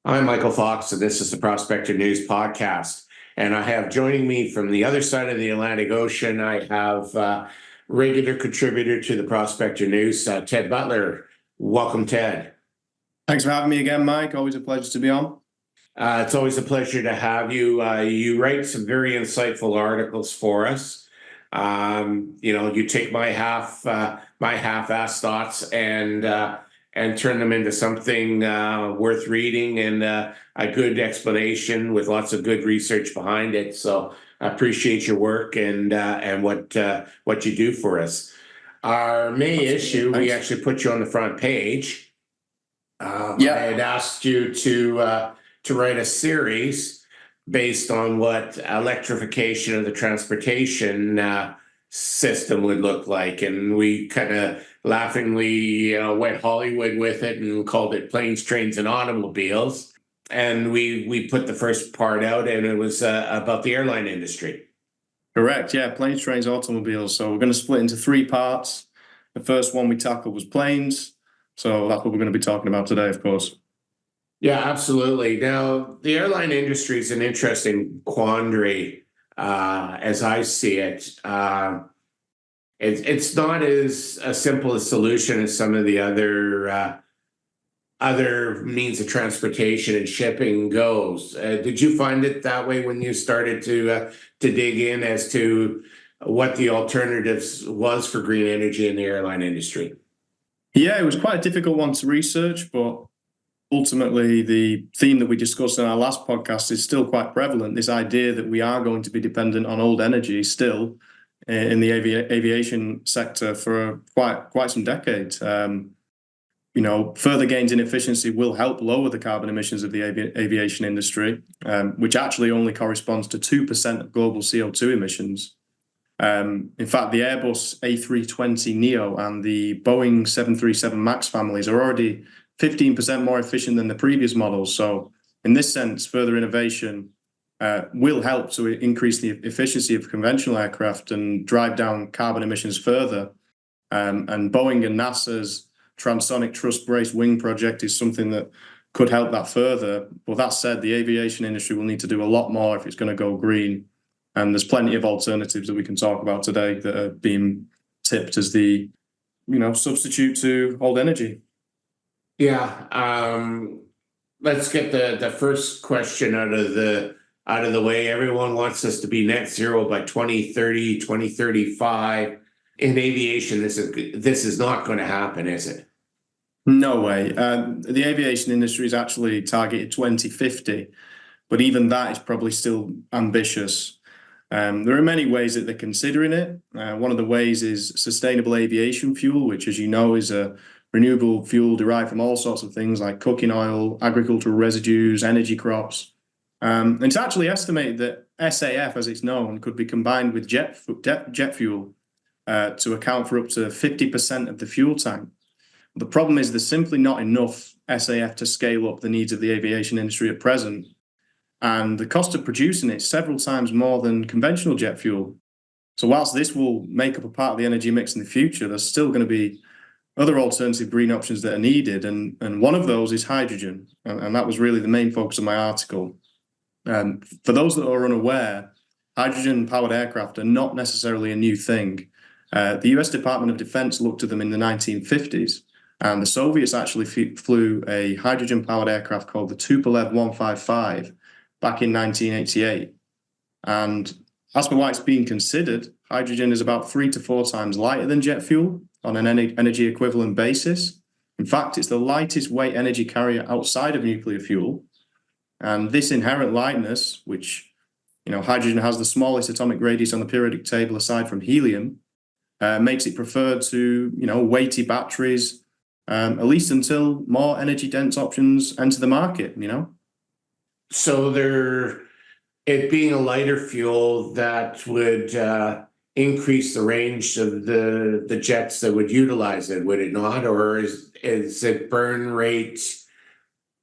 I'm Michael Fox, and this is the Prospector News Podcast. And I have joining me from the other side of the Atlantic Ocean, I have regular contributor to the Prospector News, Ted Butler. Welcome, Ted. Thanks for having me again, Mike. Always a pleasure to be on. It's always a pleasure to have you. You write some very insightful articles for us. You take my half-assed thoughts and turn them into something worth reading and a good explanation with lots of good research behind it. So I appreciate your work and what you do for us. Our main issue, Thanks. we actually put you on the front page. I had asked you to write a series based on what electrification of the transportation system would look like, and we kind of laughingly went Hollywood with it and called it Planes, Trains, and Automobiles. And we put the first part out, and it was about the airline industry. Correct. Yeah, planes, trains, automobiles. So we're going to split into three parts. The first one we tackled was planes. So that's what we're going to be talking about today, of course. Yeah, absolutely. Now, the airline industry is an interesting quandary as I see it. It's not as a simple a solution as some of the other means of transportation and shipping goes. Did you find it that way when you started to dig in as to what the alternatives was for green energy in the airline industry? Yeah, it was quite a difficult one to research, but ultimately the theme that we discussed in our last podcast is still quite prevalent. This idea that we are going to be dependent on old energy still in the aviation sector for quite some decades. Further gains in efficiency will help lower the carbon emissions of the aviation industry, which actually only corresponds to 2% of global CO2 emissions. In fact, the Airbus A320neo and the Boeing 737 MAX families are already 15% more efficient than the previous models. So in this sense, further innovation will help to increase the efficiency of conventional aircraft and drive down carbon emissions further. And Boeing and NASA's Transonic Truss Brace Wing project is something that could help that further. But that said, the aviation industry will need to do a lot more if it's going to go green. And there's plenty of alternatives that we can talk about today that are being tipped as the, substitute to old energy. Yeah. Let's get the first question out of the way. Everyone wants us to be net zero by 2030, 2035. In aviation, this is not going to happen, is it? No way. The aviation industry is actually targeted 2050, but even that is probably still ambitious. There are many ways that they're considering it. One of the ways is sustainable aviation fuel, which, as you know, is a renewable fuel derived from all sorts of things like cooking oil, agricultural residues, energy crops. And it's actually estimated that SAF, as it's known, could be combined with jet fuel to account for up to 50% of the fuel tank. The problem is there's simply not enough SAF to scale up the needs of the aviation industry at present. And the cost of producing it is several times more than conventional jet fuel. So whilst this will make up a part of the energy mix in the future, there's still going to be other alternative green options that are needed. And one of those is hydrogen. And that was really the main focus of my article. For those that are unaware, hydrogen-powered aircraft are not necessarily a new thing. The US Department of Defense looked at them in the 1950s. And the Soviets actually flew a hydrogen-powered aircraft called the Tupolev 155 back in 1988. And as for why it's being considered, hydrogen is about 3 to 4 times lighter than jet fuel on an energy equivalent basis. In fact, it's the lightest weight energy carrier outside of nuclear fuel. And this inherent lightness, which, hydrogen has the smallest atomic radius on the periodic table aside from helium, makes it preferred to, weighty batteries, at least until more energy dense options enter the market, So it being a lighter fuel that would increase the range of the jets that would utilize it, would it not? Or is it burn rate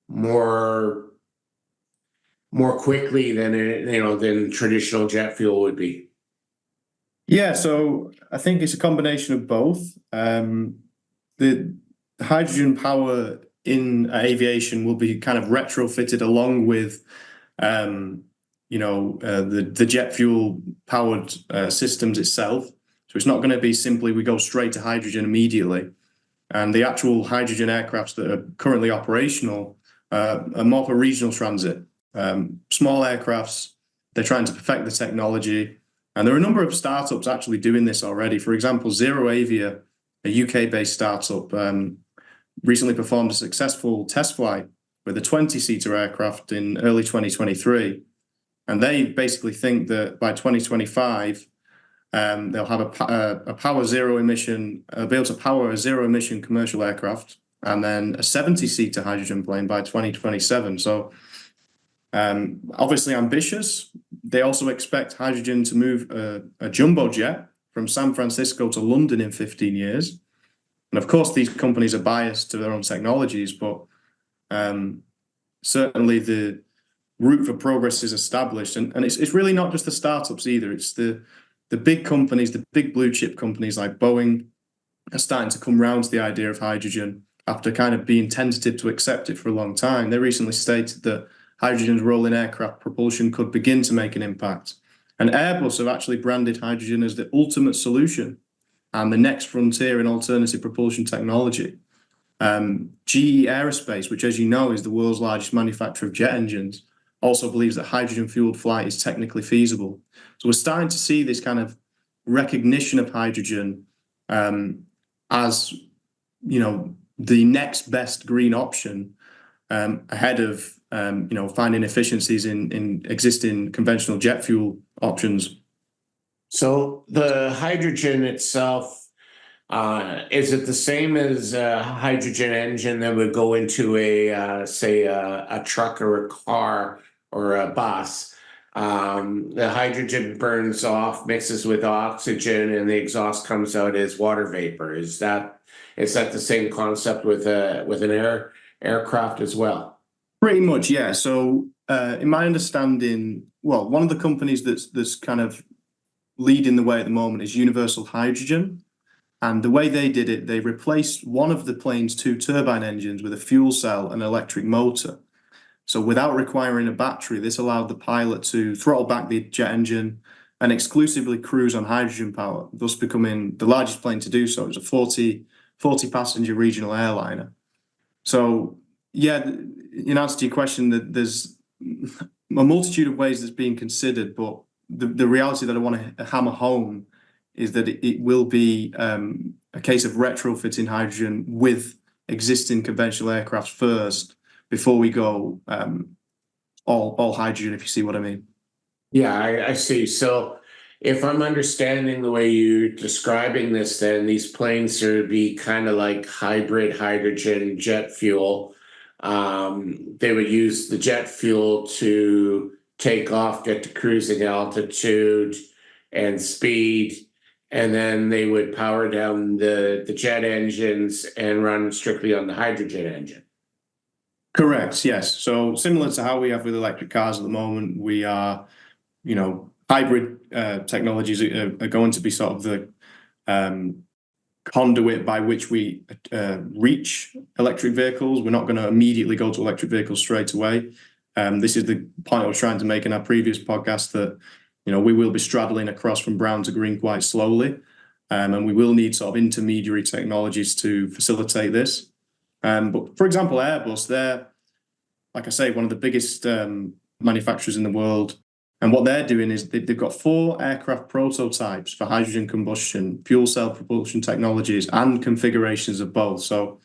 more quickly than traditional jet fuel would be? Yeah, so I think it's a combination of both. The hydrogen power in aviation will be kind of retrofitted along with the jet fuel powered systems itself. So it's not going to be simply we go straight to hydrogen immediately. And the actual hydrogen aircrafts that are currently operational are more for regional transit. Small aircrafts, they're trying to perfect the technology. And there are a number of startups actually doing this already. For example, Zero Avia, a UK-based startup, recently performed a successful test flight with a 20-seater aircraft in early 2023. And they basically think that by 2025, they'll have a power zero emission, be able to power a zero emission commercial aircraft, and then a 70-seater hydrogen plane by 2027. So obviously ambitious. They also expect hydrogen to move a jumbo jet from San Francisco to London in 15 years. And of course, these companies are biased to their own technologies, but certainly the route for progress is established. And it's really not just the startups either. It's the big companies, the big blue chip companies like Boeing are starting to come round to the idea of hydrogen after kind of being tentative to accept it for a long time. They recently stated that hydrogen's role in aircraft propulsion could begin to make an impact. And Airbus have actually branded hydrogen as the ultimate solution and the next frontier in alternative propulsion technology. GE Aerospace, which, as you know, is the world's largest manufacturer of jet engines, also believes that hydrogen-fueled flight is technically feasible. So we're starting to see this kind of recognition of hydrogen as, the next best green option ahead of, finding efficiencies in existing conventional jet fuel options. So the hydrogen itself, is it the same as a hydrogen engine that would go into say a truck or a car or a bus? The hydrogen burns off, mixes with oxygen, and the exhaust comes out as water vapor. Is that the same concept with an aircraft as well? Pretty much, yeah. So in my understanding, well, one of the companies that's kind of leading the way at the moment is Universal Hydrogen. And the way they did it, they replaced one of the plane's two turbine engines with a fuel cell and electric motor. So without requiring a battery, this allowed the pilot to throttle back the jet engine and exclusively cruise on hydrogen power, thus becoming the largest plane to do so. It was a 40 passenger regional airliner. So yeah, in answer to your question, that there's a multitude of ways that's being considered, but the reality that I want to hammer home is that it will be a case of retrofitting hydrogen with existing conventional aircraft first before we go all hydrogen, if you see what I mean. Yeah, I see. So if I'm understanding the way you're describing this, then these planes are be kind of like hybrid hydrogen jet fuel. They would use the jet fuel to take off, get to cruising altitude and speed, and then they would power down the jet engines and run strictly on the hydrogen engine. Correct, yes. So similar to how we have with electric cars at the moment, we are, hybrid technologies are going to be sort of the conduit by which we reach electric vehicles. We're not going to immediately go to electric vehicles straight away. This is the point I was trying to make in our previous podcast that, we will be straddling across from brown to green quite slowly. And we will need sort of intermediary technologies to facilitate this. But for example, Airbus, they're, like I say, one of the biggest manufacturers in the world. And what they're doing is they've got 4 aircraft prototypes for hydrogen combustion, fuel cell propulsion technologies, and configurations of both. So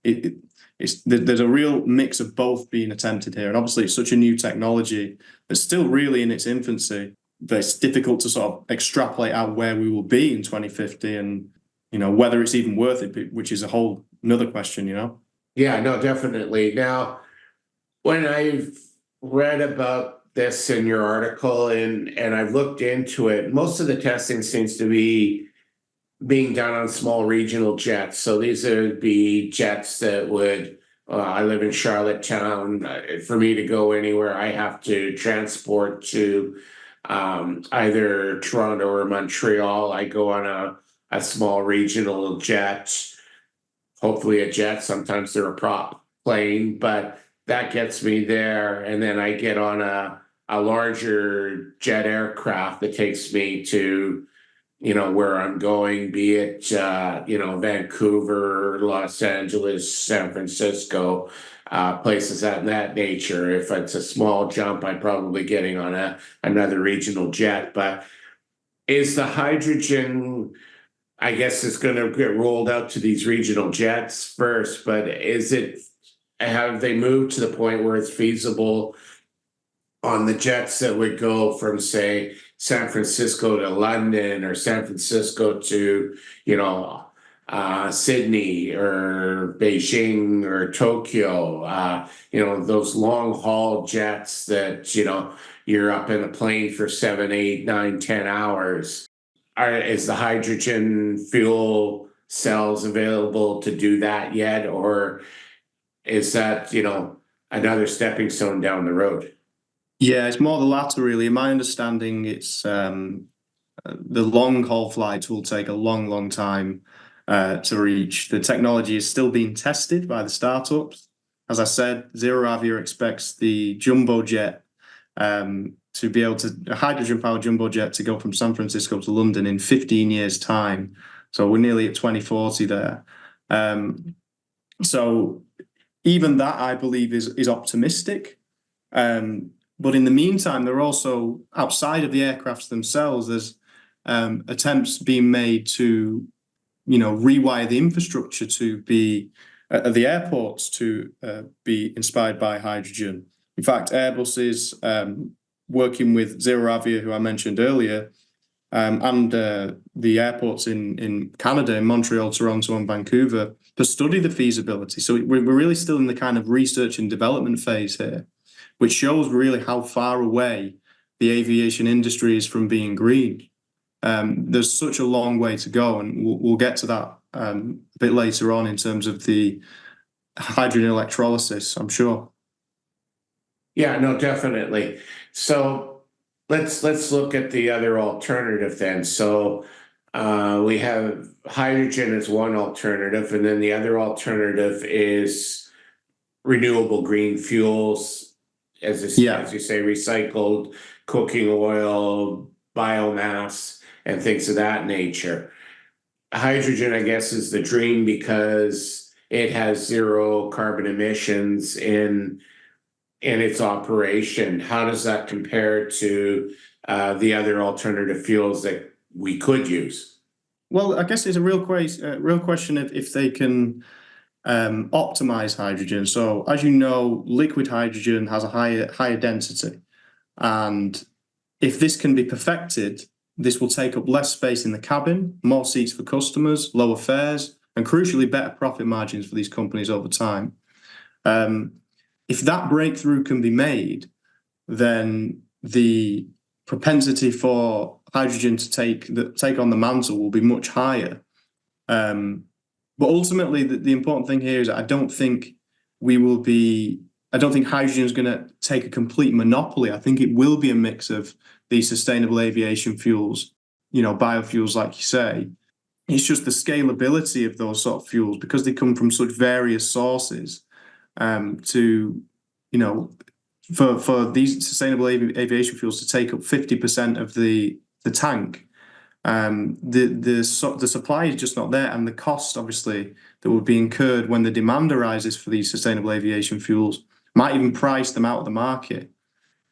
there's a real mix of both being attempted here. And obviously, it's such a new technology that's still really in its infancy that it's difficult to sort of extrapolate out where we will be in 2050 and, whether it's even worth it, which is a whole another question, Yeah, no, definitely. Now, when I've read about this in your article and I've looked into it, most of the testing seems to be being done on small regional jets. So these would be jets that would, I live in Charlottetown. For me to go anywhere, I have to transport to either Toronto or Montreal. I go on a small regional jet, hopefully a jet. Sometimes they're a prop. plane, but that gets me there. And then I get on a larger jet aircraft that takes me to, where I'm going, be it, Vancouver, Los Angeles, San Francisco, places of that nature. If it's a small jump, I'm probably getting on another regional jet. But is the hydrogen, I guess it's going to get rolled out to these regional jets first, but have they moved to the point where it's feasible on the jets that would go from, say, San Francisco to London, or San Francisco to, Sydney or Beijing or Tokyo, those long haul jets that, you're up in a plane for 7, 8, 9, 10 hours. Is the hydrogen fuel cells available to do that yet? Or is that, another stepping stone down the road? Yeah, it's more the latter, really. In my understanding, it's the long haul flights will take a long, long time to reach. The technology is still being tested by the startups. As I said, Zero Avia expects the jumbo jet to be able to, a hydrogen powered jumbo jet, to go from San Francisco to London in 15 years' time. So we're nearly at 2040 there. So even that, I believe, is optimistic. But in the meantime, there are also, outside of the aircrafts themselves, there's attempts being made to, rewire the infrastructure to be at the airports to be inspired by hydrogen. In fact, Airbus is working with Zero Avia, who I mentioned earlier, and the airports in Canada, in Montreal, Toronto, and Vancouver, to study the feasibility. So we're really still in the kind of research and development phase here, which shows really how far away the aviation industry is from being green. There's such a long way to go, and we'll get to that a bit later on in terms of the hydrogen electrolysis, I'm sure. Yeah, no, definitely. So let's look at the other alternative then. So we have hydrogen as one alternative, and then the other alternative is renewable green fuels, as you say, recycled cooking oil, biomass, and things of that nature. Hydrogen, I guess, is the dream because it has zero carbon emissions in its operation. How does that compare to the other alternative fuels that we could use? Well, I guess it's a real question if they can optimize hydrogen. So, as you know, liquid hydrogen has a higher density, and if this can be perfected, this will take up less space in the cabin, more seats for customers, lower fares, and crucially, better profit margins for these companies over time. If that breakthrough can be made, then the propensity for hydrogen to take on the mantle will be much higher. But ultimately, the important thing here is I don't think hydrogen is going to take a complete monopoly. I think it will be a mix of these sustainable aviation fuels, biofuels, like you say. It's just the scalability of those sort of fuels, because they come from such various sources, for these sustainable aviation fuels to take up 50% of the tank. The supply is just not there, and the cost, obviously, that would be incurred when the demand arises for these sustainable aviation fuels might even price them out of the market.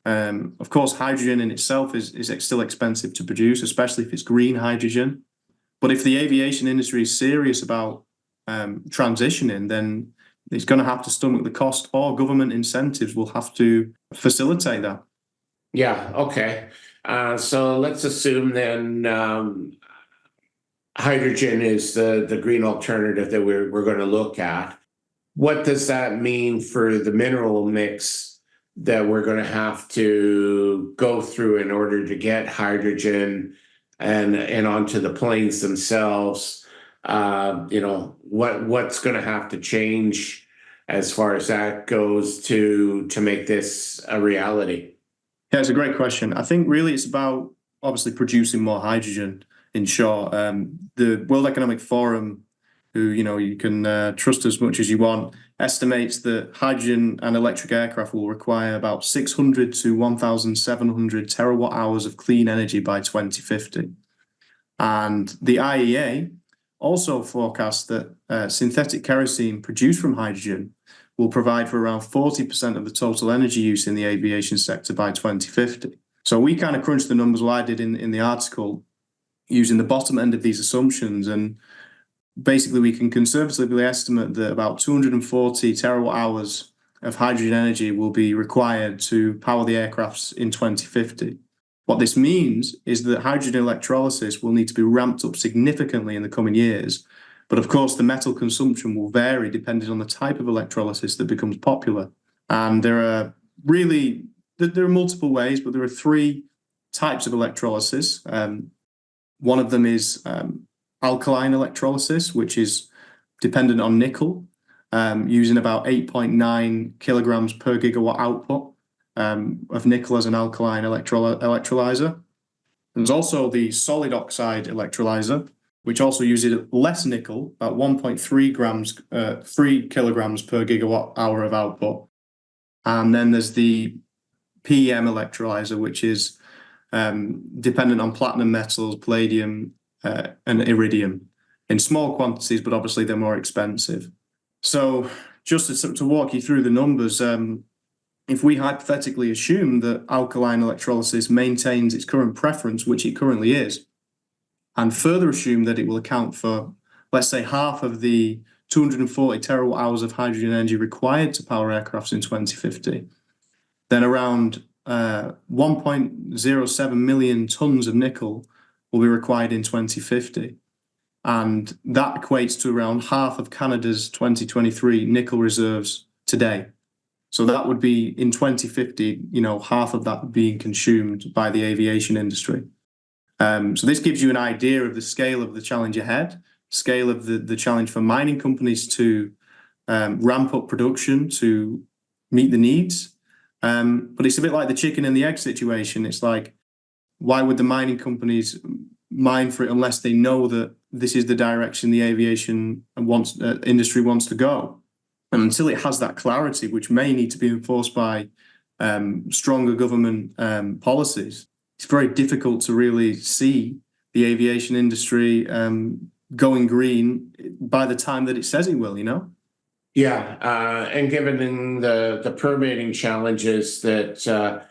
Of course, hydrogen in itself is still expensive to produce, especially if it's green hydrogen. But if the aviation industry is serious about transitioning, then it's going to have to stomach the cost, or government incentives will have to facilitate that. Yeah, okay. So let's assume then hydrogen is the green alternative that we're going to look at. What does that mean for the mineral mix that we're going to have to go through in order to get hydrogen and onto the planes themselves? What's going to have to change as far as that goes to make this a reality? Yeah, it's a great question. I think really it's about obviously producing more hydrogen, in short. The World Economic Forum who, you can trust as much as you want, estimates that hydrogen and electric aircraft will require about 600 to 1,700 terawatt hours of clean energy by 2050. And the IEA also forecasts that synthetic kerosene produced from hydrogen will provide for around 40% of the total energy use in the aviation sector by 2050. So we kind of crunched the numbers, what I did in the article, using the bottom end of these assumptions. And basically, we can conservatively estimate that about 240 terawatt hours of hydrogen energy will be required to power the aircrafts in 2050. What this means is that hydrogen electrolysis will need to be ramped up significantly in the coming years. But of course, the metal consumption will vary depending on the type of electrolysis that becomes popular. And there are multiple ways, but there are three types of electrolysis. One of them is alkaline electrolysis, which is dependent on nickel, using about 8.9 kilograms per gigawatt output of nickel as an alkaline electrolyzer. There's also the solid oxide electrolyzer, which also uses less nickel, about 1.3 3 kilograms per gigawatt hour of output. And then there's the PEM electrolyzer, which is dependent on platinum metals, palladium, and iridium in small quantities, but obviously they're more expensive. So just to walk you through the numbers, if we hypothetically assume that alkaline electrolysis maintains its current preference, which it currently is, and further assume that it will account for, let's say, half of the 240 terawatt hours of hydrogen energy required to power aircrafts in 2050, then around 1.07 million tons of nickel will be required in 2050. And that equates to around half of Canada's 2023 nickel reserves today. So that would be in 2050, half of that being consumed by the aviation industry. So this gives you an idea of the scale of the challenge ahead, scale of the challenge for mining companies to ramp up production to meet the needs. But it's a bit like the chicken and the egg situation. It's like, why would the mining companies mine for it unless they know that this is the direction the aviation industry wants to go? And until it has that clarity, which may need to be enforced by stronger government policies, it's very difficult to really see the aviation industry going green by the time that it says it will, Yeah, and given the permitting challenges that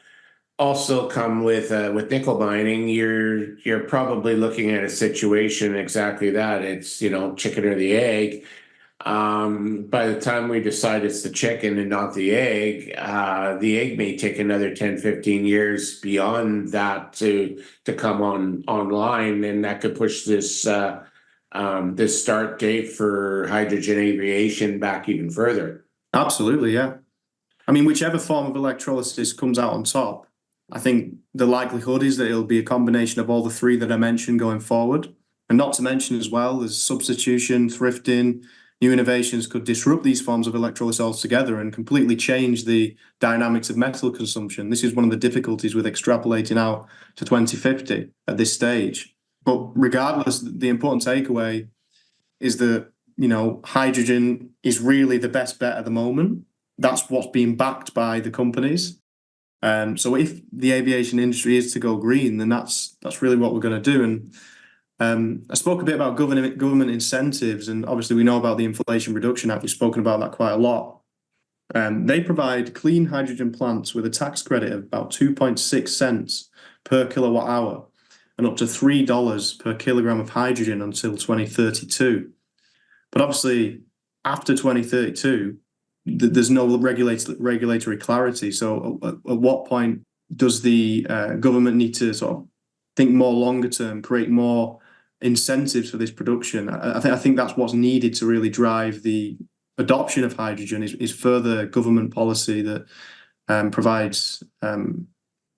also come with nickel mining, you're probably looking at a situation exactly that. It's chicken or the egg. By the time we decide it's the chicken and not the egg may take another 10, 15 years beyond that to come online, and that could push this start date for hydrogen aviation back even further. Absolutely, yeah. I mean, whichever form of electrolysis comes out on top, I think the likelihood is that it'll be a combination of all the three that I mentioned going forward. And not to mention as well, there's substitution, thrifting, new innovations could disrupt these forms of electrolysis altogether and completely change the dynamics of metal consumption. This is one of the difficulties with extrapolating out to 2050 at this stage. But regardless, the important takeaway is that, hydrogen is really the best bet at the moment. That's what's being backed by the companies. So if the aviation industry is to go green, then that's really what we're going to do. And I spoke a bit about government incentives, and obviously we know about the Inflation Reduction Act. We've spoken about that quite a lot. They provide clean hydrogen plants with a tax credit of about 2.6 cents per kilowatt hour and up to $3 per kilogram of hydrogen until 2032. But obviously, after 2032, there's no regulatory clarity. So at what point does the government need to sort of think more longer term, create more incentives for this production? I think that's what's needed to really drive the adoption of hydrogen is further government policy that provides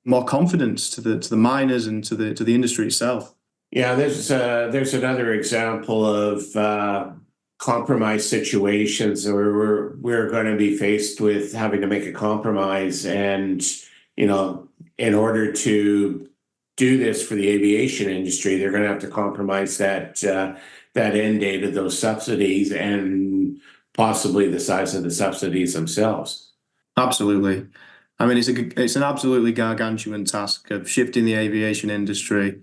more confidence to the miners and to the industry itself. Yeah, there's another example of compromise situations where we're going to be faced with having to make a compromise, and in order to do this for the aviation industry, they're going to have to compromise that that end date of those subsidies and possibly the size of the subsidies themselves. Absolutely. I mean, it's an absolutely gargantuan task of shifting the aviation industry.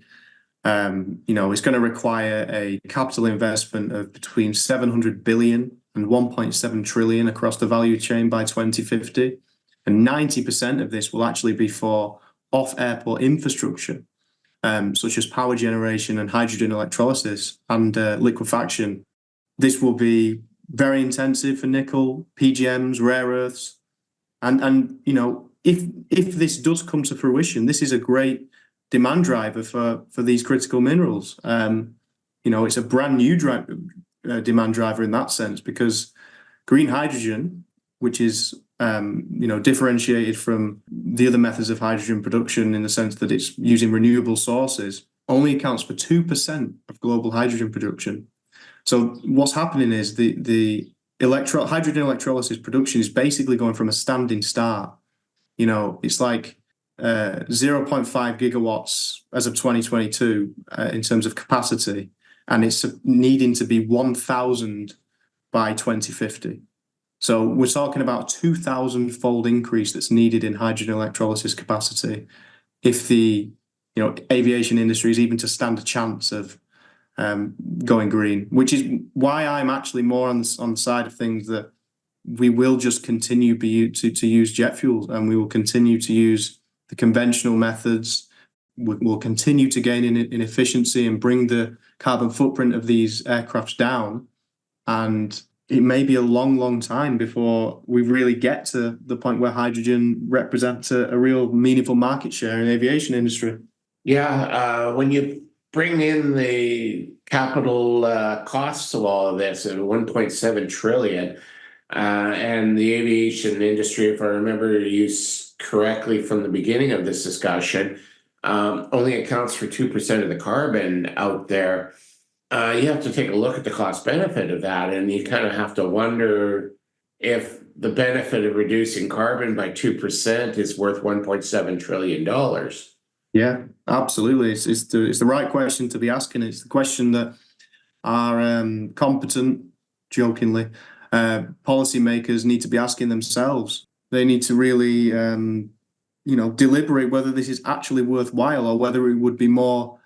It's going to require a capital investment of between 700 billion and 1.7 trillion across the value chain by 2050. And 90% of this will actually be for off-airport infrastructure, such as power generation and hydrogen electrolysis and liquefaction. This will be very intensive for nickel, PGMs, rare earths, and if this does come to fruition, this is a great demand driver for these critical minerals. It's a brand new demand driver in that sense, because green hydrogen, which is differentiated from the other methods of hydrogen production in the sense that it's using renewable sources, only accounts for 2% of global hydrogen production. So what's happening is the hydrogen electrolysis production is basically going from a standing start. It's like 0.5 gigawatts as of 2022 in terms of capacity, and it's needing to be 1,000 by 2050. So we're talking about a 2,000-fold increase that's needed in hydrogen electrolysis capacity if the aviation industry is even to stand a chance of going green, which is why I'm actually more on the side of things that we will just continue to use jet fuels, and we will continue to use the conventional methods. We'll continue to gain in efficiency and bring the carbon footprint of these aircrafts down. And it may be a long, long time before we really get to the point where hydrogen represents a real meaningful market share in the aviation industry. Yeah, when you bring in the capital costs of all of this at 1.7 trillion, and the aviation industry, if I remember you correctly from the beginning of this discussion, only accounts for 2% of the carbon out there. You have to take a look at the cost benefit of that, and you kind of have to wonder if the benefit of reducing carbon by 2% is worth $1.7 trillion. Yeah, absolutely. It's the right question to be asking. It's the question that our competent, jokingly, policymakers need to be asking themselves. They need to really, deliberate whether this is actually worthwhile, or whether it would be more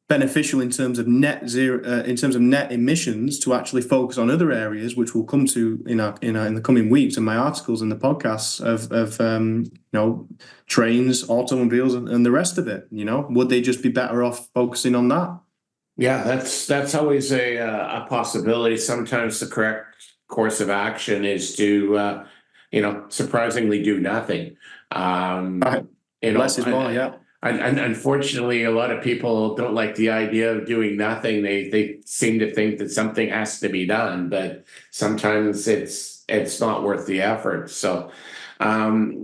beneficial in terms of net zero, in terms of net emissions, to actually focus on other areas, which we'll come to in the coming weeks in my articles and the podcasts of trains, automobiles, and the rest of it. Would they just be better off focusing on that? Yeah, that's always a possibility. Sometimes the correct course of action is to surprisingly do nothing. Right. Less is more. Yeah. And unfortunately, a lot of people don't like the idea of doing nothing. They seem to think that something has to be done, but sometimes it's not worth the effort. So,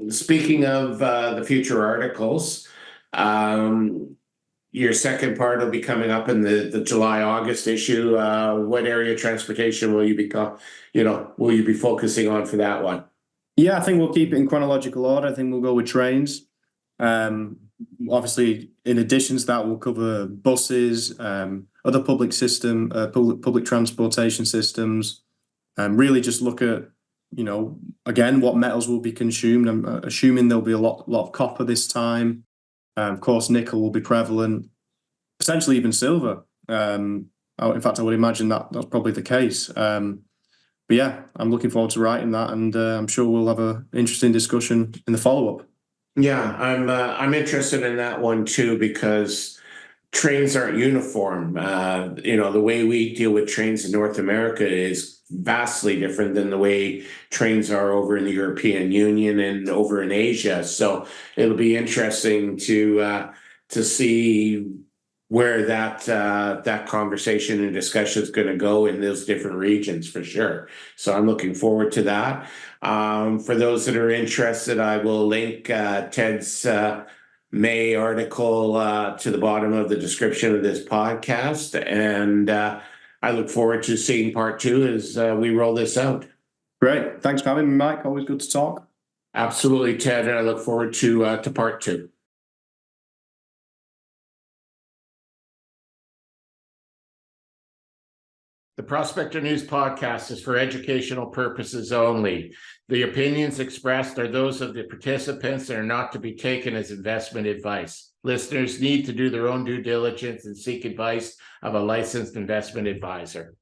speaking of the future articles, your second part will be coming up in the July-August issue. What area of transportation will you be focusing on for that one? Yeah, I think we'll keep it in chronological order. I think we'll go with trains. Obviously, in addition to that, we'll cover buses, other public transportation systems, and really just look at, again, what metals will be consumed. I'm assuming there'll be a lot of copper this time. Of course, nickel will be prevalent, potentially even silver. In fact, I would imagine that's probably the case. But yeah, I'm looking forward to writing that, and I'm sure we'll have an interesting discussion in the follow-up. Yeah, I'm interested in that one too, because trains aren't uniform. The way we deal with trains in North America is vastly different than the way trains are over in the European Union and over in Asia. So it'll be interesting to see where that conversation and discussion is going to go in those different regions, for sure. So I'm looking forward to that. For those that are interested, I will link Ted's May article to the bottom of the description of this podcast. And I look forward to seeing part 2 as we roll this out. Great. Thanks for having me, Mike. Always good to talk. Absolutely, Ted. And I look forward to part 2. The Prospector News podcast is for educational purposes only. The opinions expressed are those of the participants and are not to be taken as investment advice. Listeners need to do their own due diligence and seek advice of a licensed investment advisor.